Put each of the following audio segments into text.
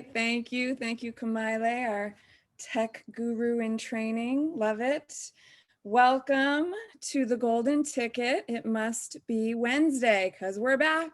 Thank you. Thank you, Kamaile, our tech guru in training. Love it. Welcome to the Golden Ticket. It must be Wednesday because we're back.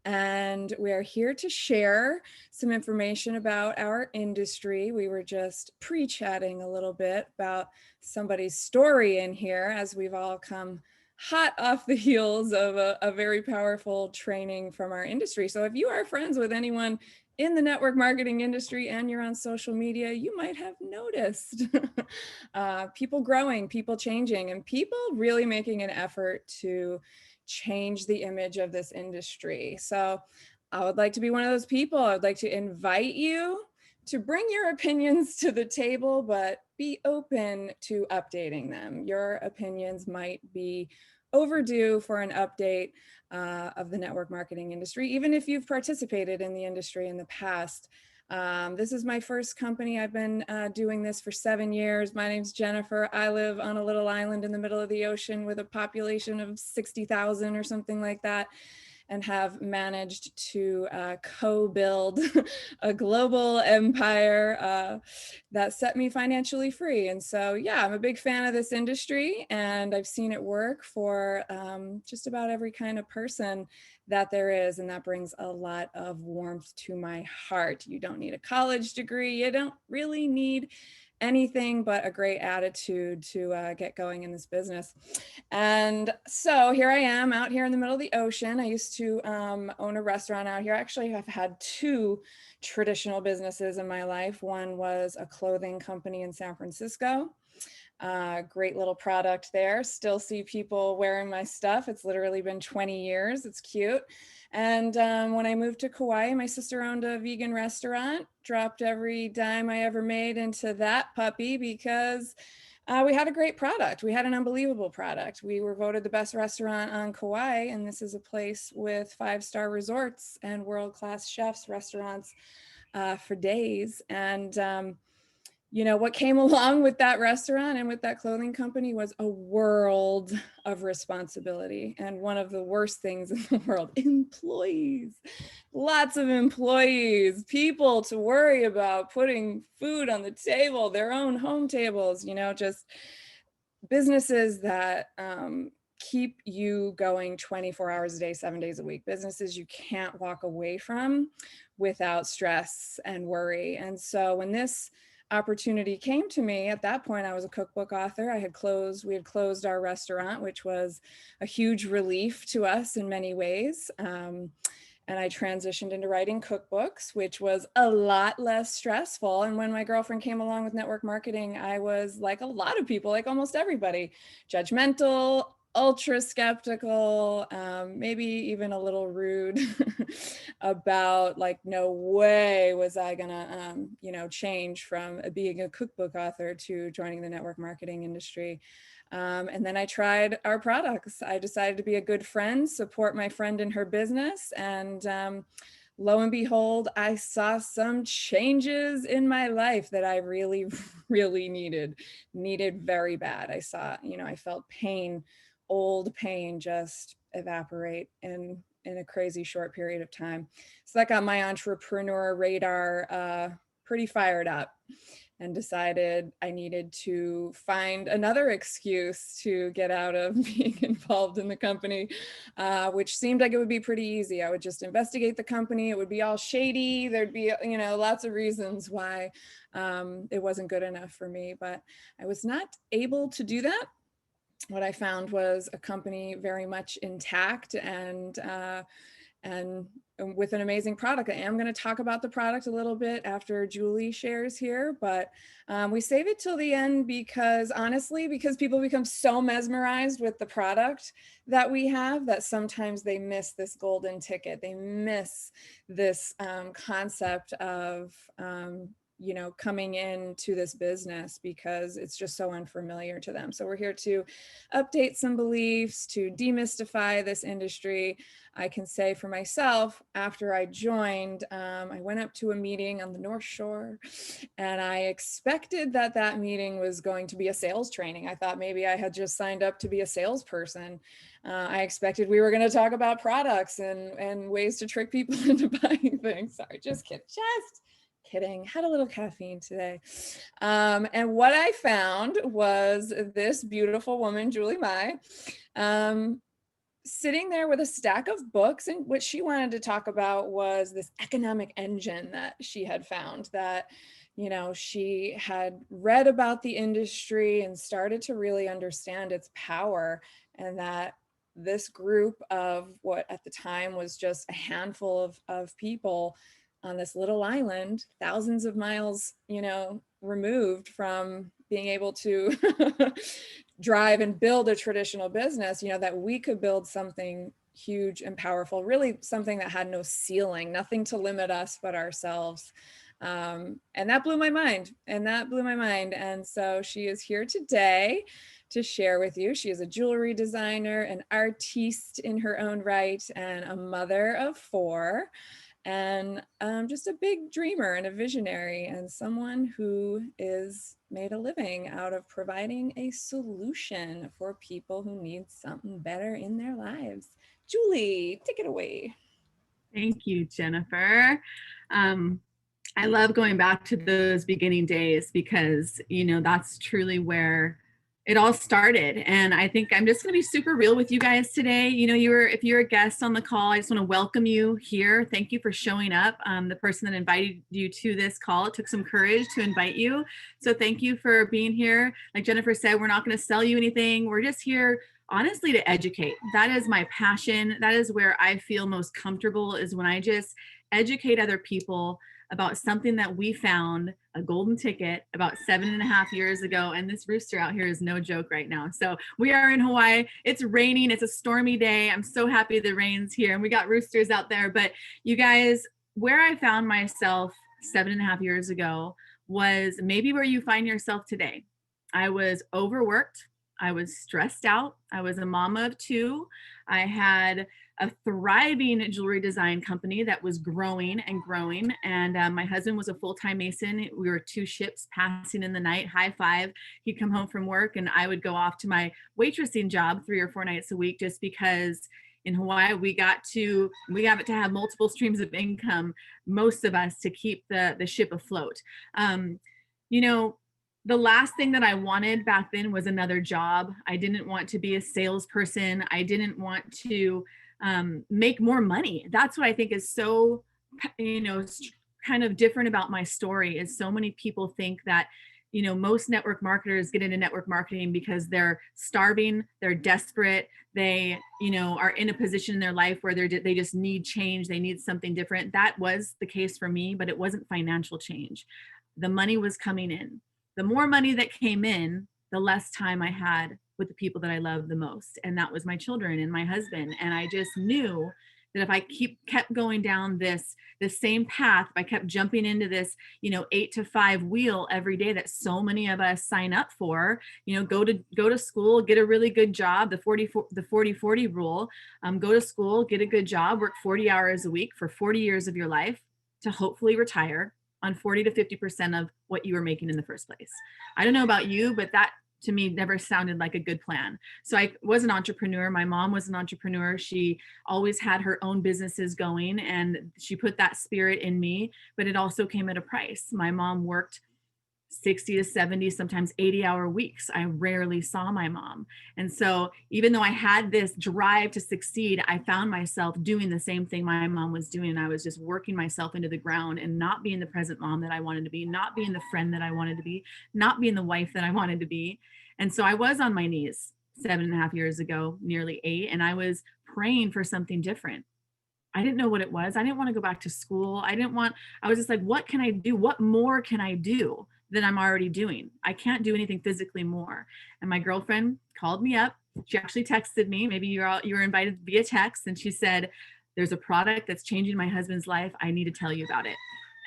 And we're here to share some information about our industry. We were just pre-chatting a little bit about somebody's story in here as we've all come hot off the heels of a very powerful training from our industry. So if you are friends with anyone in the network marketing industry and you're on social media, you might have noticed people growing, people changing, and people really making an effort to change the image of this industry. So I would like to be one of those people. I would like to invite you to bring your opinions to the table, but be open to updating them. Your opinions might be overdue for an update of the network marketing industry, even if you've participated in the industry in the past. This is my first company. I've been doing this for 7 years. My name's Jennifer. I live on a little island in the middle of the ocean with a population of 60,000 or something like that, and have managed to co-build a global empire that set me financially free. And so, yeah, I'm a big fan of this industry, and I've seen it work for just about every kind of person that there is, and that brings a lot of warmth to my heart. You don't need a college degree. You don't really need anything but a great attitude to get going in this business. And so here I am out here in the middle of the ocean. I used to own a restaurant out here. Actually, I've had two traditional businesses in my life. One was a clothing company in San Francisco. Great little product there. Still see people wearing my stuff. It's literally been 20 years. It's cute. And when I moved to Kauai, my sister owned a vegan restaurant, dropped every dime I ever made into that puppy because we had a great product. We had an unbelievable product. We were voted the best restaurant on Kauai, and this is a place with 5-star resorts and world-class chefs, restaurants for days. And you know, what came along with that restaurant and with that clothing company was a world of responsibility. And one of the worst things in the world, employees, lots of employees, people to worry about putting food on the table, their own home tables, you know, just businesses that keep you going 24 hours a day, 7 days a week, businesses you can't walk away from without stress and worry. And so when this opportunity came to me, at that point I was a cookbook author. We had closed our restaurant, which was a huge relief to us in many ways. And I transitioned into writing cookbooks, which was a lot less stressful. And when my girlfriend came along with network marketing, I was like a lot of people, like almost everybody, judgmental, ultra skeptical, maybe even a little rude about like, no way was I gonna, you know, change from being a cookbook author to joining the network marketing industry. And then I tried our products. I decided to be a good friend, support my friend in her business. And lo and behold, I saw some changes in my life that I really, really needed very bad. I saw, you know, I felt pain, old pain just evaporate in a crazy short period of time. So that got my entrepreneur radar pretty fired up, and decided I needed to find another excuse to get out of being involved in the company, which seemed like it would be pretty easy. I would just investigate the company. It would be all shady. There'd be, you know, lots of reasons why it wasn't good enough for me, but I was not able to do that. What I found was a company very much intact and with an amazing product. I am going to talk about the product a little bit after Julie shares here, but we save it till the end because honestly, because people become so mesmerized with the product that we have that sometimes they miss this golden ticket. They miss this concept of coming into this business because it's just so unfamiliar to them. So we're here to update some beliefs, to demystify this industry. I can say for myself, after I joined, I went up to a meeting on the North Shore, and I expected that meeting was going to be a sales training. I thought maybe I had just signed up to be a salesperson. I expected we were going to talk about products and ways to trick people into buying things. Sorry, just kidding. Had a little caffeine today. And what I found was this beautiful woman, Julie Mai, sitting there with a stack of books. And what she wanted to talk about was this economic engine that she had found, that she had read about the industry and started to really understand its power, and that this group of what at the time was just a handful of people on this little island, thousands of miles, removed from being able to drive and build a traditional business, that we could build something huge and powerful, really something that had no ceiling, nothing to limit us but ourselves. And that blew my mind. And so she is here today to share with you. She is a jewelry designer, an artiste in her own right, and a mother of 4, and just a big dreamer and a visionary, and someone who is made a living out of providing a solution for people who need something better in their lives. Julie, take it away. Thank you, Jennifer. I love going back to those beginning days because, that's truly where it all started. And I think I'm just going to be super real with you guys today. If you're a guest on the call, I just want to welcome you here. Thank you for showing up. The person that invited you to this call, it took some courage to invite you. So thank you for being here. Like Jennifer said, we're not going to sell you anything. We're just here honestly to educate. That is my passion. That is where I feel most comfortable, is when I just educate other people about something that we found, a golden ticket, about 7.5 years ago. And this rooster out here is no joke right now. So we are in Hawaii. It's raining. It's a stormy day. I'm so happy the rain's here and we got roosters out there. But you guys, where I found myself 7.5 years ago was maybe where you find yourself today. I was overworked. I was stressed out. I was a mama of 2. I had a thriving jewelry design company that was growing and growing. And my husband was a full-time mason. We were 2 ships passing in the night, high five. He'd come home from work and I would go off to my waitressing job 3 or 4 nights a week, just because in Hawaii, we got to have multiple streams of income, most of us, to keep the ship afloat. The last thing that I wanted back then was another job. I didn't want to be a salesperson. I didn't want to make more money. That's what I think is so, kind of different about my story, is so many people think that, most network marketers get into network marketing because they're starving, they're desperate, they, are in a position in their life where they just need change, they need something different. That was the case for me, but it wasn't financial change. The money was coming in. The more money that came in, the less time I had with the people that I loved the most. And that was my children and my husband. And I just knew that if I kept going down this same path, if I kept jumping into this, 8 to 5 wheel every day that so many of us sign up for, go to school, get a really good job, the 40-40 rule, go to school, get a good job, work 40 hours a week for 40 years of your life to hopefully retire on 40 to 50% of what you were making in the first place. I don't know about you, but that to me never sounded like a good plan. So I was an entrepreneur. My mom was an entrepreneur. She always had her own businesses going and she put that spirit in me, but it also came at a price. My mom worked 60 to 70, sometimes 80-hour weeks. I rarely saw my mom. And so even though I had this drive to succeed, I found myself doing the same thing my mom was doing. And I was just working myself into the ground and not being the present mom that I wanted to be, not being the friend that I wanted to be, not being the wife that I wanted to be. And so I was on my knees 7.5 years ago, nearly 8, and I was praying for something different. I didn't know what it was. I didn't want to go back to school. I was just like, what can I do? What more can I do than I'm already doing? I can't do anything physically more. And my girlfriend called me up. She actually texted me. Maybe you were invited via text. And she said, there's a product that's changing my husband's life. I need to tell you about it.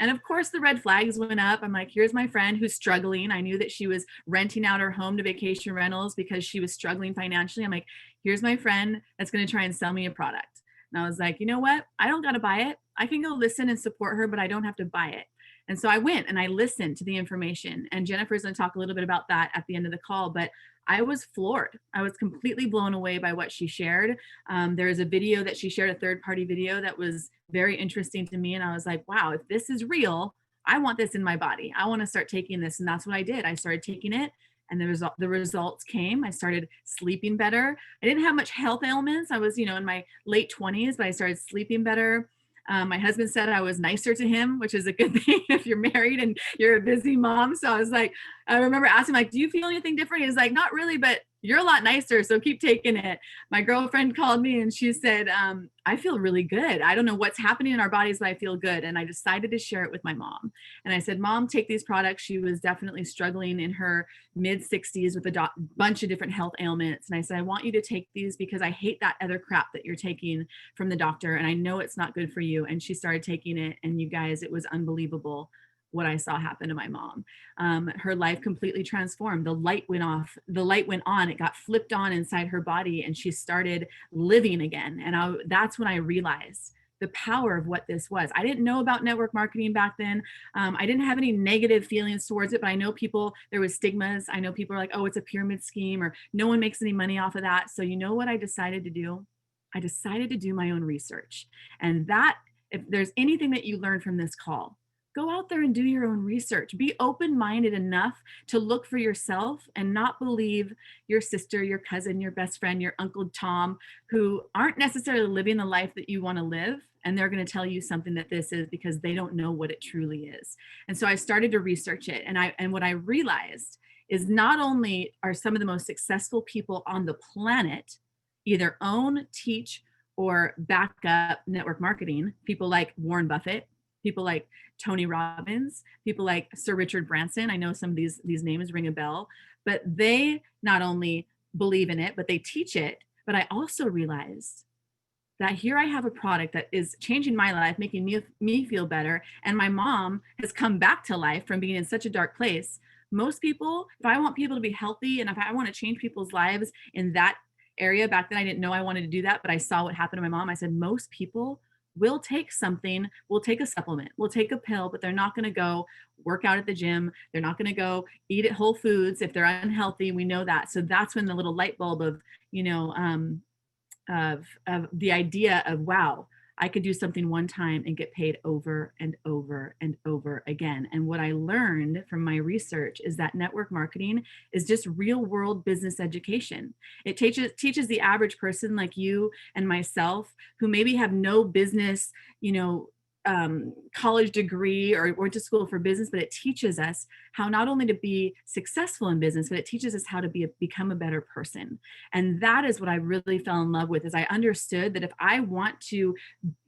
And of course, the red flags went up. I'm like, here's my friend who's struggling. I knew that she was renting out her home to vacation rentals because she was struggling financially. I'm like, here's my friend that's going to try and sell me a product. And I was like, you know what? I don't got to buy it. I can go listen and support her, but I don't have to buy it. And so I went and I listened to the information. And Jennifer's going to talk a little bit about that at the end of the call. But I was floored. I was completely blown away by what she shared. There is a video that she shared, a third-party video that was very interesting to me. And I was like, wow, if this is real, I want this in my body. I want to start taking this. And that's what I did. I started taking it. And the results came. I started sleeping better. I didn't have much health ailments. I was, in my late 20s, but I started sleeping better. My husband said I was nicer to him, which is a good thing if you're married and you're a busy mom. So I was like, I remember asking like, do you feel anything different? He's like, not really, but you're a lot nicer. So keep taking it. My girlfriend called me and she said, I feel really good. I don't know what's happening in our bodies, but I feel good. And I decided to share it with my mom. And I said, Mom, take these products. She was definitely struggling in her mid 60s with a bunch of different health ailments. And I said, I want you to take these because I hate that other crap that you're taking from the doctor. And I know it's not good for you. And she started taking it. And you guys, it was unbelievable what I saw happen to my mom. Her life completely transformed. The light went off, the light went on, it got flipped on inside her body and she started living again. And that's when I realized the power of what this was. I didn't know about network marketing back then. I didn't have any negative feelings towards it, but I know there was stigmas. I know people are like, oh, it's a pyramid scheme or no one makes any money off of that. So you know what I decided to do? I decided to do my own research. And that, if there's anything that you learn from this call, go out there and do your own research. Be open-minded enough to look for yourself and not believe your sister, your cousin, your best friend, your Uncle Tom, who aren't necessarily living the life that you want to live. And they're going to tell you something that this is because they don't know what it truly is. And so I started to research it. And what I realized is not only are some of the most successful people on the planet either own, teach, or back up network marketing, people like Warren Buffett, people like Tony Robbins, people like Sir Richard Branson. I know some of these names ring a bell, but they not only believe in it, but they teach it. But I also realized that here I have a product that is changing my life, making me feel better. And my mom has come back to life from being in such a dark place. Most people, if I want people to be healthy and if I want to change people's lives in that area, back then I didn't know I wanted to do that, but I saw what happened to my mom. I said, most people will take something, will take a supplement, will take a pill, but they're not going to go work out at the gym. They're not going to go eat at Whole Foods if they're unhealthy. We know that. So that's when the little light bulb of, of the idea of, wow, I could do something one time and get paid over and over and over again. And what I learned from my research is that network marketing is just real world business education. It teaches the average person like you and myself who maybe have no business, college degree or went to school for business, but it teaches us how not only to be successful in business, but it teaches us how to become a better person. And that is what I really fell in love with, is I understood that if I want to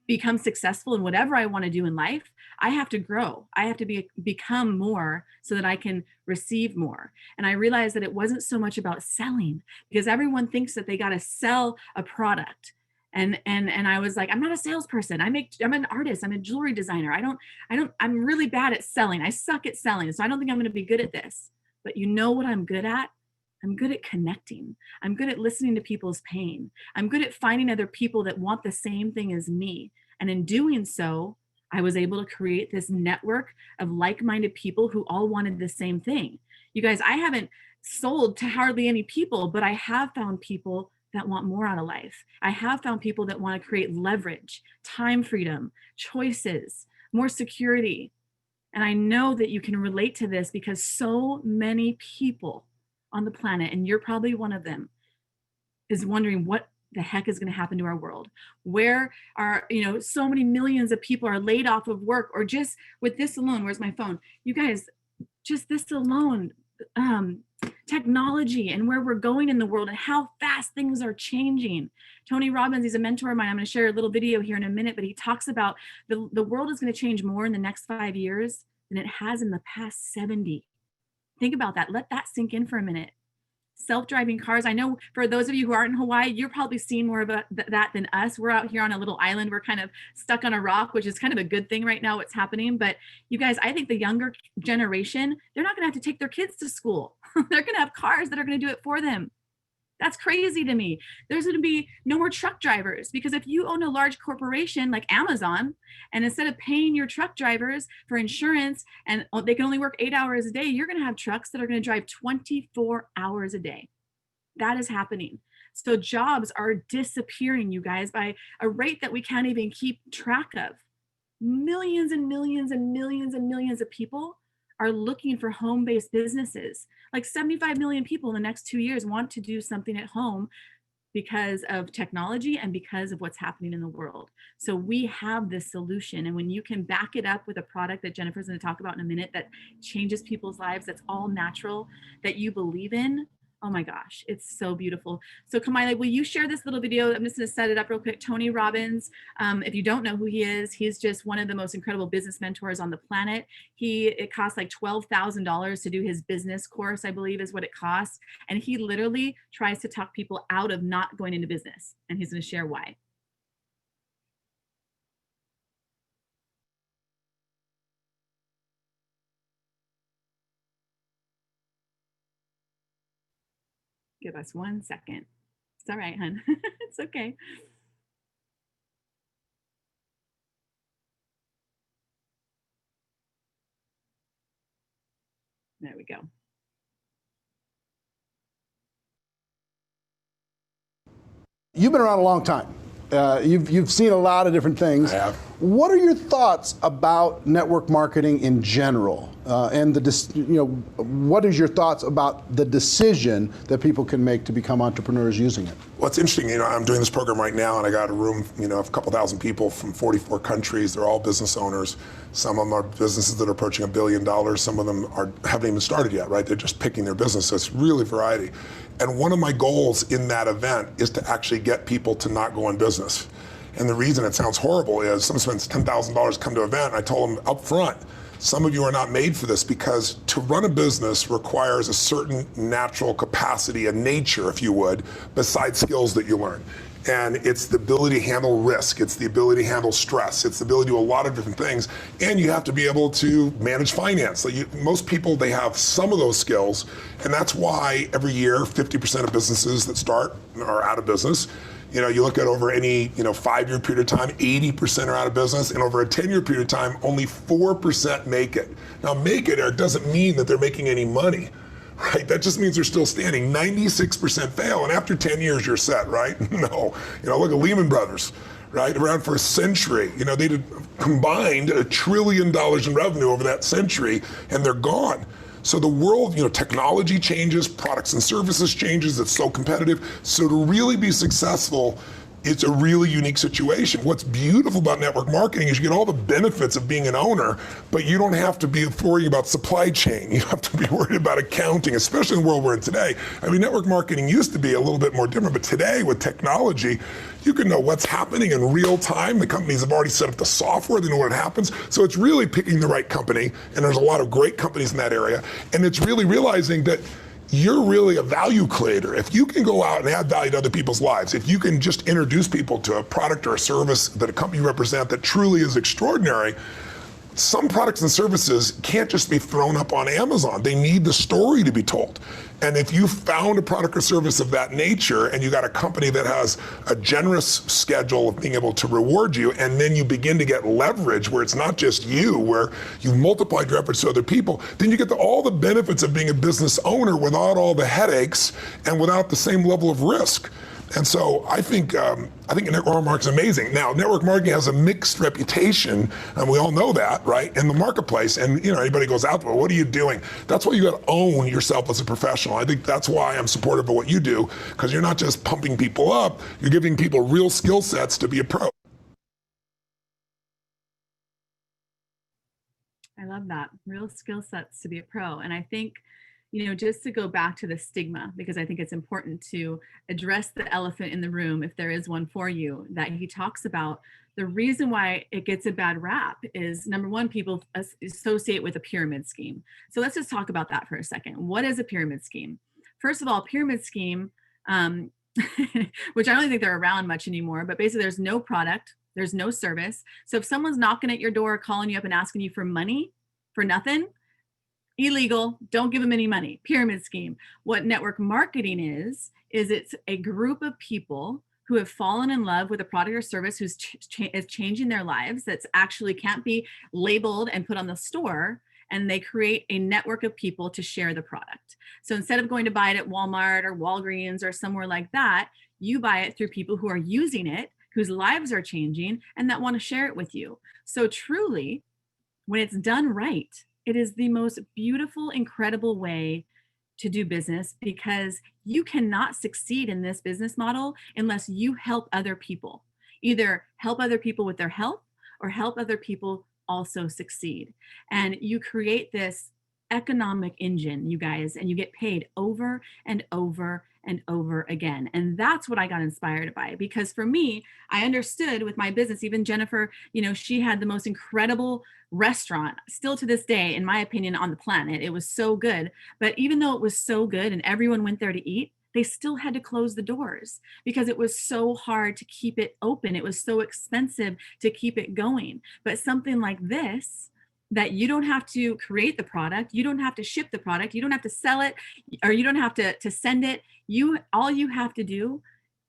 become successful in whatever I want to do in life, I have to grow. I have to become more so that I can receive more. And I realized that it wasn't so much about selling, because everyone thinks that they got to sell a product. And I was like, I'm not a salesperson. I'm an artist. I'm a jewelry designer. I'm really bad at selling. I suck at selling. So I don't think I'm going to be good at this. But you know what I'm good at? I'm good at connecting. I'm good at listening to people's pain. I'm good at finding other people that want the same thing as me. And in doing so, I was able to create this network of like-minded people who all wanted the same thing. You guys, I haven't sold to hardly any people, but I have found people that want more out of life. I have found people that want to create leverage, time freedom, choices, more security. And I know that you can relate to this because so many people on the planet, and you're probably one of them, is wondering what the heck is going to happen to our world. Where are, so many millions of people are laid off of work, or just with this alone, where's my phone? You guys, just this alone, technology and where we're going in the world and how fast things are changing. Tony Robbins, he's a mentor of mine. I'm going to share a little video here in a minute, but he talks about the world is going to change more in the next 5 years than it has in the past 70. Think about that. Let that sink in for a minute. self-driving cars. I know for those of you who aren't in Hawaii, you're probably seeing more of that than us. We're out here on a little island. We're kind of stuck on a rock, which is kind of a good thing right now, what's happening. But you guys, I think the younger generation, they're not going to have to take their kids to school. They're going to have cars that are going to do it for them. That's crazy to me. There's going to be no more truck drivers, because if you own a large corporation like Amazon, and instead of paying your truck drivers for insurance and they can only work 8 hours a day, you're going to have trucks that are going to drive 24 hours a day. That is happening. So jobs are disappearing, you guys, by a rate that we can't even keep track of. Millions and millions and millions and millions of people are looking for home-based businesses. Like 75 million people in the next 2 years want to do something at home because of technology and because of what's happening in the world. So we have this solution. And when you can back it up with a product that Jennifer's going to talk about in a minute that changes people's lives, that's all natural, that you believe in, oh my gosh, it's so beautiful. So Kamaile, will you share this little video? I'm just going to set it up real quick. Tony Robbins, if you don't know who he is, he's just one of the most incredible business mentors on the planet. It costs like $12,000 to do his business course, I believe is what it costs. And he literally tries to talk people out of not going into business. And he's going to share why. Give us 1 second. It's all right, hon. It's okay. There we go. You've been around a long time. You've seen a lot of different things. I have. What are your thoughts about network marketing in general? And what is your thoughts about the decision that people can make to become entrepreneurs using it? Well, it's interesting. I'm doing this program right now, and I got a room, of a couple thousand people from 44 countries. They're all business owners. Some of them are businesses that are approaching $1 billion. Some of them haven't even started yet, right? They're just picking their business. So it's really variety. And one of my goals in that event is to actually get people to not go on business. And the reason it sounds horrible is someone spends $10,000 to come to an event. And I told them up front, some of you are not made for this, because to run a business requires a certain natural capacity, a nature, if you would, besides skills that you learn. And it's the ability to handle risk. It's the ability to handle stress. It's the ability to do a lot of different things. And you have to be able to manage finance. Most people, they have some of those skills. And that's why every year, 50% of businesses that start are out of business. You look at over any 5-year period of time, 80% are out of business, and over a 10-year period of time, only 4% make it. Now, make it, Eric, doesn't mean that they're making any money, right? That just means they're still standing. 96% fail, and after 10 years, you're set, right? No. Look at Lehman Brothers, right? Around for a century. They did combined $1 trillion in revenue over that century, and they're gone. So the world, technology changes, products and services changes, it's so competitive. So to really be successful, it's a really unique situation. What's beautiful about network marketing is you get all the benefits of being an owner, but you don't have to be worrying about supply chain. You have to be worried about accounting, especially in the world we're in today. Network marketing used to be a little bit more different, but today with technology, you can know what's happening in real time. The companies have already set up the software, they know what happens. So it's really picking the right company, and there's a lot of great companies in that area. And it's really realizing that you're really a value creator. If you can go out and add value to other people's lives, if you can just introduce people to a product or a service that a company you represent that truly is extraordinary, some products and services can't just be thrown up on Amazon. They need the story to be told. And if you found a product or service of that nature and you got a company that has a generous schedule of being able to reward you, and then you begin to get leverage where it's not just you, where you've multiplied your efforts to other people, then you get all the benefits of being a business owner without all the headaches and without the same level of risk. And so I think network marketing is amazing. Now, network marketing has a mixed reputation, and we all know that, right, in the marketplace. And anybody goes out, well, what are you doing? That's why you got to own yourself as a professional. I think that's why I'm supportive of what you do, because you're not just pumping people up, you're giving people real skill sets to be a pro. I love that. Real skill sets to be a pro. And I think, just to go back to the stigma, because I think it's important to address the elephant in the room, if there is one for you, that he talks about. The reason why it gets a bad rap is, number one, people associate with a pyramid scheme. So let's just talk about that for a second. What is a pyramid scheme? first of all, pyramid scheme, which I don't think they're around much anymore, but basically there's no product, there's no service. So if someone's knocking at your door, calling you up and asking you for money for nothing, illegal, don't give them any money. Pyramid scheme. What network marketing is it's a group of people who have fallen in love with a product or service who's is changing their lives, that's actually can't be labeled and put on the store, and they create a network of people to share the product. So instead of going to buy it at Walmart or Walgreens or somewhere like that, you buy it through people who are using it, whose lives are changing, and that want to share it with you. So truly, when it's done right, it is the most beautiful, incredible way to do business, because you cannot succeed in this business model unless you help other people. Either help other people with their health or help other people also succeed. And you create this economic engine, you guys, and you get paid over and over and over again. And that's what I got inspired by, because for me, I understood with my business, even Jennifer, she had the most incredible restaurant still to this day, in my opinion, on the planet. It was so good. But even though it was so good and everyone went there to eat, they still had to close the doors because it was so hard to keep it open. It was so expensive to keep it going. But something like this, that you don't have to create the product, you don't have to ship the product, you don't have to sell it, or you don't have to send it. All you have to do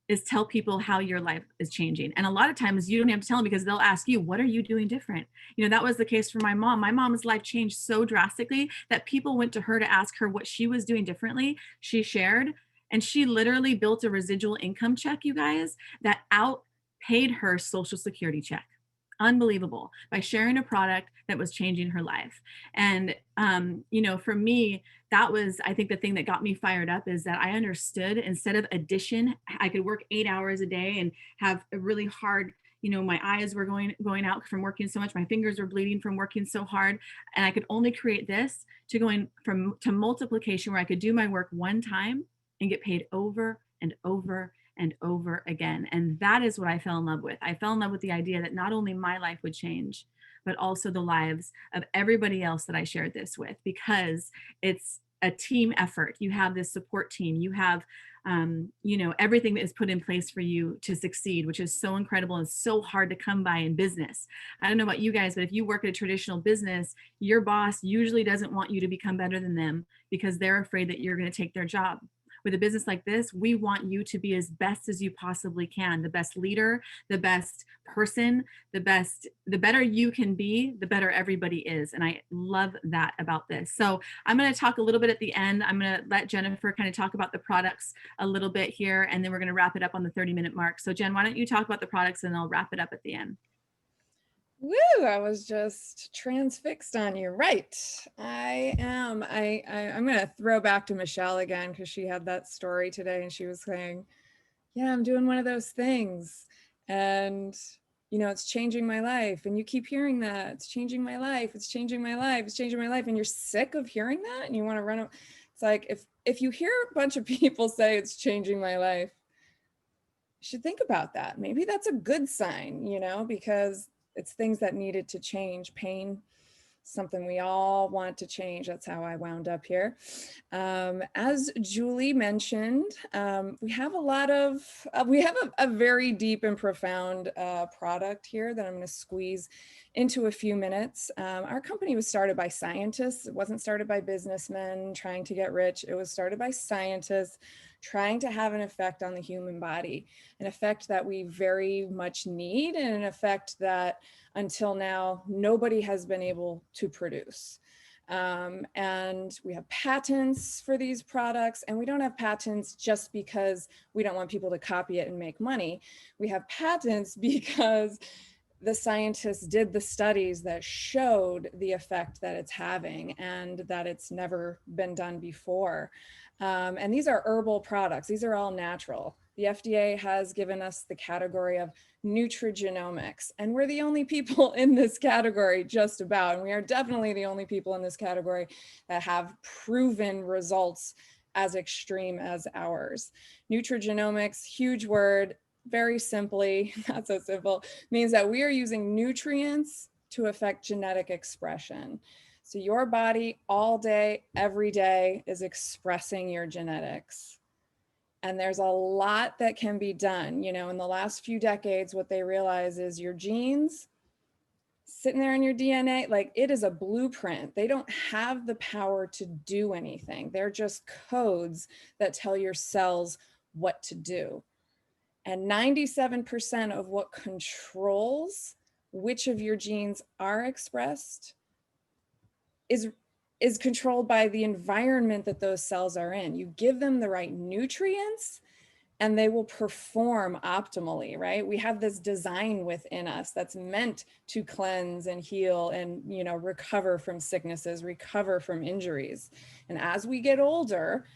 is tell people how your life is changing. And a lot of times you don't have to tell them, because they'll ask you, what are you doing different? That was the case for my mom. My mom's life changed so drastically that people went to her to ask her what she was doing differently. She shared, and she literally built a residual income check, you guys, that outpaid her Social Security check. Unbelievable, by sharing a product that was changing her life. And for me, that was, I think, the thing that got me fired up, is that I understood, instead of addition, I could work 8 hours a day and have a really hard, my eyes were going out from working so much, my fingers were bleeding from working so hard, and I could only create this to going to multiplication, where I could do my work one time and get paid over and over and over again. And that is what I fell in love with. I fell in love with the idea that not only my life would change, but also the lives of everybody else that I shared this with, because it's a team effort. You have this support team, you have everything that is put in place for you to succeed, which is so incredible and so hard to come by in business. I don't know about you guys, but if you work at a traditional business, your boss usually doesn't want you to become better than them, because they're afraid that you're going to take their job. With a business like this, we want you to be as best as you possibly can, the best leader, the best person, the better you can be, the better everybody is. And I love that about this. So I'm going to talk a little bit at the end. I'm going to let Jennifer kind of talk about the products a little bit here, and then we're going to wrap it up on the 30-minute mark. So Jen, why don't you talk about the products, and I'll wrap it up at the end. Woo, I was just transfixed on you. Right. I'm going to throw back to Michelle again, because she had that story today, and she was saying, yeah, I'm doing one of those things, and it's changing my life. And you keep hearing that, it's changing my life. It's changing my life. It's changing my life. And you're sick of hearing that, and you want to run. It's like, if you hear a bunch of people say it's changing my life, you should think about that. Maybe that's a good sign, because it's things that needed to change. Pain, something we all want to change. That's how I wound up here. As Julie mentioned, we have a very deep and profound product here that I'm going to squeeze into a few minutes. Our company was started by scientists. It wasn't started by businessmen trying to get rich. It was started by scientists trying to have an effect on the human body, an effect that we very much need, and an effect that until now, nobody has been able to produce. And we have patents for these products, and we don't have patents just because we don't want people to copy it and make money. We have patents because the scientists did the studies that showed the effect that it's having, and that it's never been done before. And these are herbal products. These are all natural. The FDA has given us the category of nutrigenomics, and we're the only people in this category, just about, and we are definitely the only people in this category that have proven results as extreme as ours. Nutrigenomics, huge word, very simply, not so simple, means that we are using nutrients to affect genetic expression. So your body all day, every day is expressing your genetics. And there's a lot that can be done. You know, in the last few decades, what they realize is your genes sitting there in your DNA, like it is a blueprint. They don't have the power to do anything. They're just codes that tell your cells what to do. And 97% of what controls which of your genes are expressed is controlled by the environment that those cells are in. You give them the right nutrients and they will perform optimally, right? We have this design within us that's meant to cleanse and heal and, you know, recover from sicknesses, recover from injuries. And as we get older,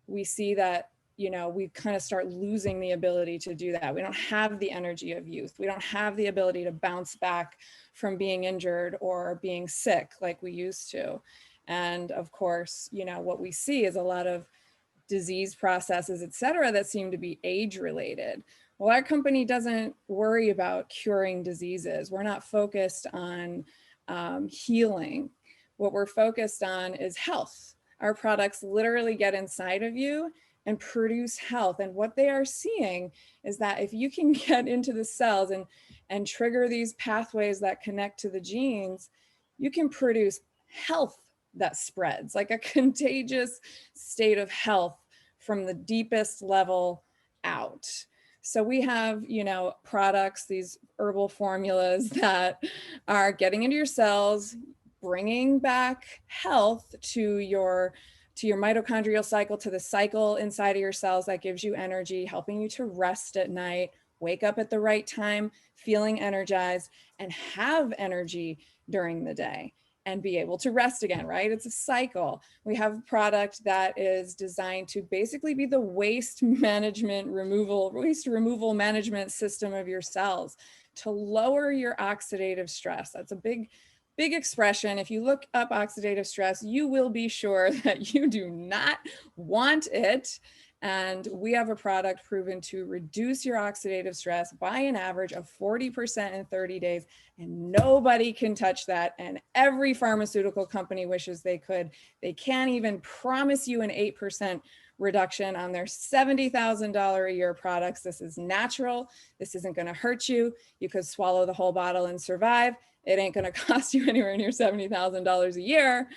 we see that, you know, we kind of start losing the ability to do that. We don't have the energy of youth. We don't have the ability to bounce back from being injured or being sick like we used to. And of course, you know, what we see is a lot of disease processes, et cetera, that seem to be age related. Well, our company doesn't worry about curing diseases. We're not focused on healing. What we're focused on is health. Our products literally get inside of you and produce health. And what they are seeing is that if you can get into the cells and trigger these pathways that connect to the genes, you can produce health that spreads, like a contagious state of health from the deepest level out. So we have, you know, products, these herbal formulas that are getting into your cells, bringing back health to your mitochondrial cycle, to the cycle inside of your cells that gives you energy, helping you to rest at night, wake up at the right time, feeling energized, and have energy during the day and be able to rest again, right? It's a cycle. We have a product that is designed to basically be the waste removal management system of your cells to lower your oxidative stress. That's a big expression. If you look up oxidative stress, you will be sure that you do not want it. And we have a product proven to reduce your oxidative stress by an average of 40% in 30 days. And nobody can touch that. And every pharmaceutical company wishes they could. They can't even promise you an 8% reduction on their $70,000 a year products. This is natural. This isn't going to hurt you. You could swallow the whole bottle and survive. It ain't going to cost you anywhere near $70,000 a year.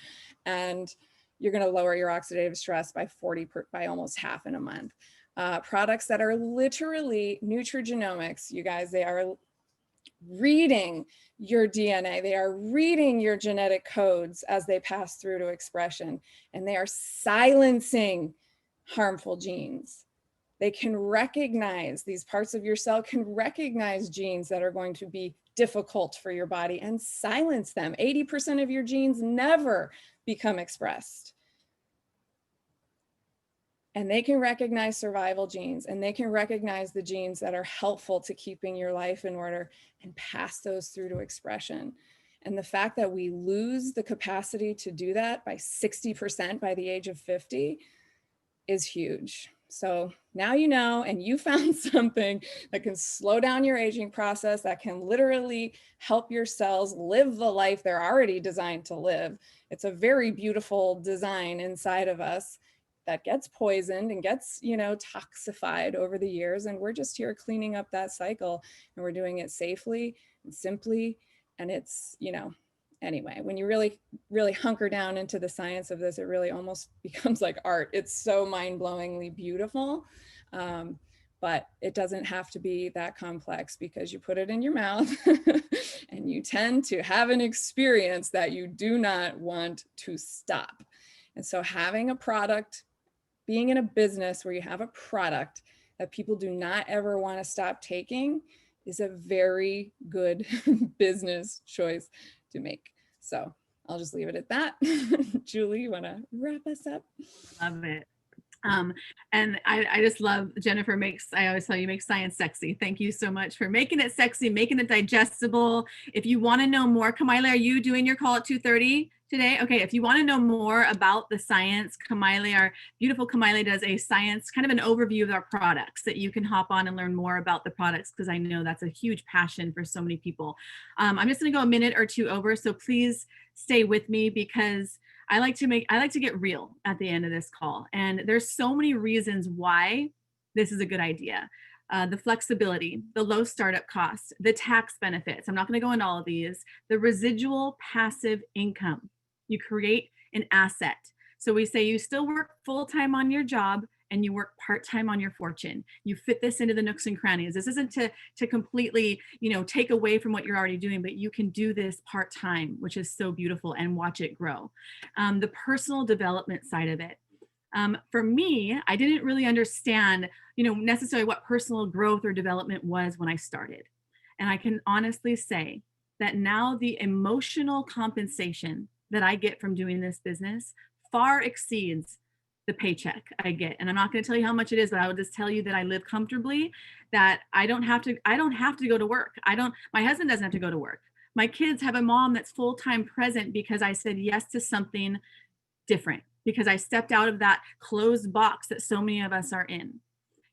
And you're going to lower your oxidative stress by almost half in a month. Products that are literally nutrigenomics, you guys, they are reading your DNA. They are reading your genetic codes as they pass through to expression, and they are silencing harmful genes. They can recognize, these parts of your cell can recognize genes that are going to be difficult for your body and silence them. 80% of your genes never become expressed. And they can recognize survival genes, and they can recognize the genes that are helpful to keeping your life in order and pass those through to expression. And the fact that we lose the capacity to do that by 60% by the age of 50 is huge. So now you know, and you found something that can slow down your aging process, that can literally help your cells live the life they're already designed to live. It's a very beautiful design inside of us that gets poisoned and gets, you know, toxified over the years. And we're just here cleaning up that cycle, and we're doing it safely and simply. And it's, you know, anyway, when you really, really hunker down into the science of this, it really almost becomes like art. It's so mind-blowingly beautiful. But it doesn't have to be that complex, because you put it in your mouth and you tend to have an experience that you do not want to stop. And so having a product, being in a business where you have a product that people do not ever want to stop taking, is a very good business choice to make. So I'll just leave it at that. Julie, you want to wrap us up? Love it. And I just love, Jennifer I always tell you, make science sexy. Thank you so much for making it sexy, making it digestible. If you want to know more, Kamaile, are you doing your call at 2:30 today? Okay, if you want to know more about the science, Kamaile, our beautiful Kamaile, does a science, kind of an overview of our products that you can hop on and learn more about the products, because I know that's a huge passion for so many people. I'm just going to go a minute or two over, so please stay with me because I like to get real at the end of this call. And there's so many reasons why this is a good idea. The flexibility, the low startup costs, the tax benefits. I'm not going to go into all of these. The residual passive income. You create an asset. So we say you still work full-time on your job and you work part-time on your fortune. You fit this into the nooks and crannies. This isn't to completely, take away from what you're already doing, but you can do this part-time, which is so beautiful, and watch it grow. The personal development side of it. For me, I didn't really understand, necessarily what personal growth or development was when I started. And I can honestly say that now the emotional compensation that I get from doing this business far exceeds the paycheck I get. And I'm not going to tell you how much it is, but I will just tell you that I live comfortably, that I don't have to go to work. My husband doesn't have to go to work. My kids have a mom that's full-time present because I said yes to something different, because I stepped out of that closed box that so many of us are in.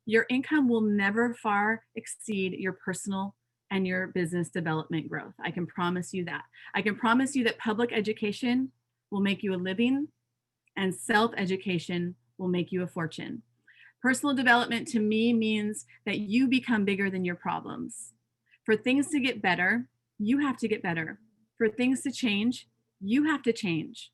Your income will never far exceed your personal and your business development growth. I can promise you that. I can promise you that public education will make you a living, and self-education will make you a fortune. Personal development to me means that you become bigger than your problems. For things to get better, you have to get better. For things to change, you have to change.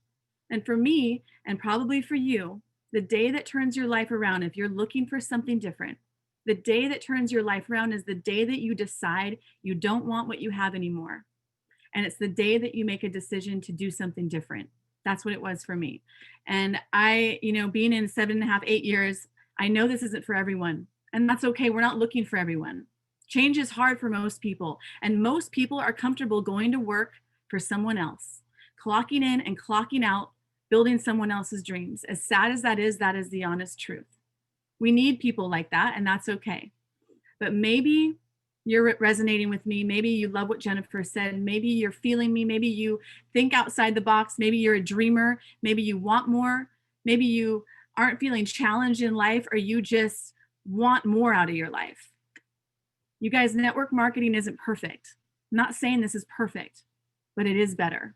And for me, and probably for you, the day that turns your life around, if you're looking for something different, the day that turns your life around is the day that you decide you don't want what you have anymore. And it's the day that you make a decision to do something different. That's what it was for me. And I, being in 7.5, 8 years, I know this isn't for everyone. And that's okay. We're not looking for everyone. Change is hard for most people. And most people are comfortable going to work for someone else, clocking in and clocking out, building someone else's dreams. As sad as that is the honest truth. We need people like that, and that's okay. But maybe you're resonating with me. Maybe you love what Jennifer said. Maybe you're feeling me. Maybe you think outside the box. Maybe you're a dreamer. Maybe you want more. Maybe you aren't feeling challenged in life, or you just want more out of your life. You guys, network marketing isn't perfect. I'm not saying this is perfect, but it is better.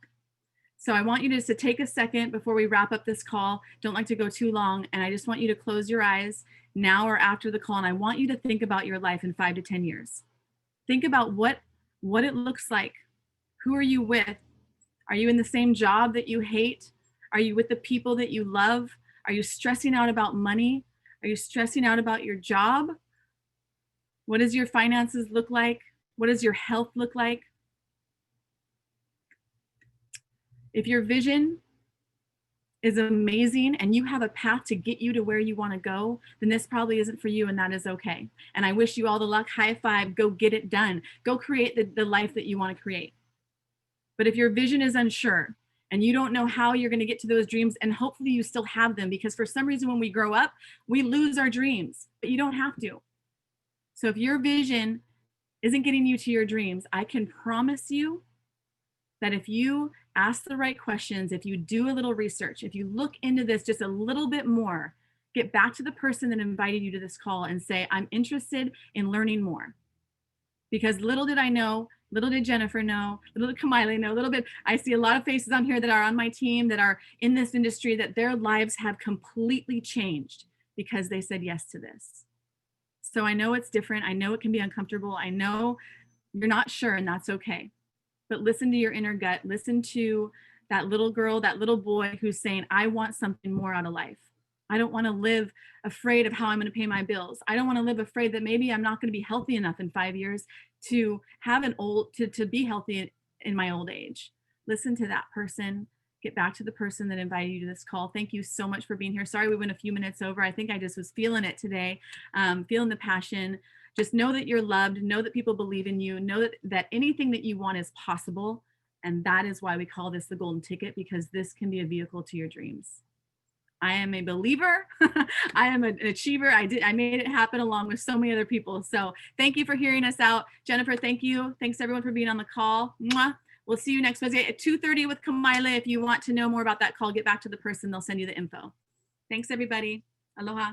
So I want you just to take a second before we wrap up this call. Don't like to go too long. And I just want you to close your eyes now or after the call. And I want you to think about your life in 5 to 10 years. Think about what it looks like. Who are you with? Are you in the same job that you hate? Are you with the people that you love? Are you stressing out about money? Are you stressing out about your job? What does your finances look like? What does your health look like? If your vision is amazing and you have a path to get you to where you want to go, then this probably isn't for you, and that is okay. And I wish you all the luck. High five. Go get it done. Go create the life that you want to create. But if your vision is unsure and you don't know how you're going to get to those dreams, and hopefully you still have them, because for some reason when we grow up, we lose our dreams, but you don't have to. So if your vision isn't getting you to your dreams, I can promise you that if you ask the right questions, if you do a little research, if you look into this just a little bit more, get back to the person that invited you to this call and say, I'm interested in learning more. Because little did I know, little did Jennifer know, little did Kamile know, little bit, I see a lot of faces on here that are on my team that are in this industry, that their lives have completely changed because they said yes to this. So I know it's different. I know it can be uncomfortable. I know you're not sure, and that's okay. But listen to your inner gut. Listen to that little girl, that little boy who's saying, I want something more out of life. I don't want to live afraid of how I'm going to pay my bills. I don't want to live afraid that maybe I'm not going to be healthy enough in 5 years to have to be healthy in my old age. Listen to that person. Get back to the person that invited you to this call. Thank you so much for being here. Sorry we went a few minutes over. I think I just was feeling it today, feeling the passion. Just know that you're loved. Know that people believe in you. Know that anything that you want is possible. And that is why we call this the golden ticket, because this can be a vehicle to your dreams. I am a believer. I am an achiever. I made it happen along with so many other people. So thank you for hearing us out. Jennifer, thank you. Thanks everyone for being on the call. Mwah. We'll see you next Wednesday at 2:30 with Kamile. If you want to know more about that call, get back to the person. They'll send you the info. Thanks everybody. Aloha.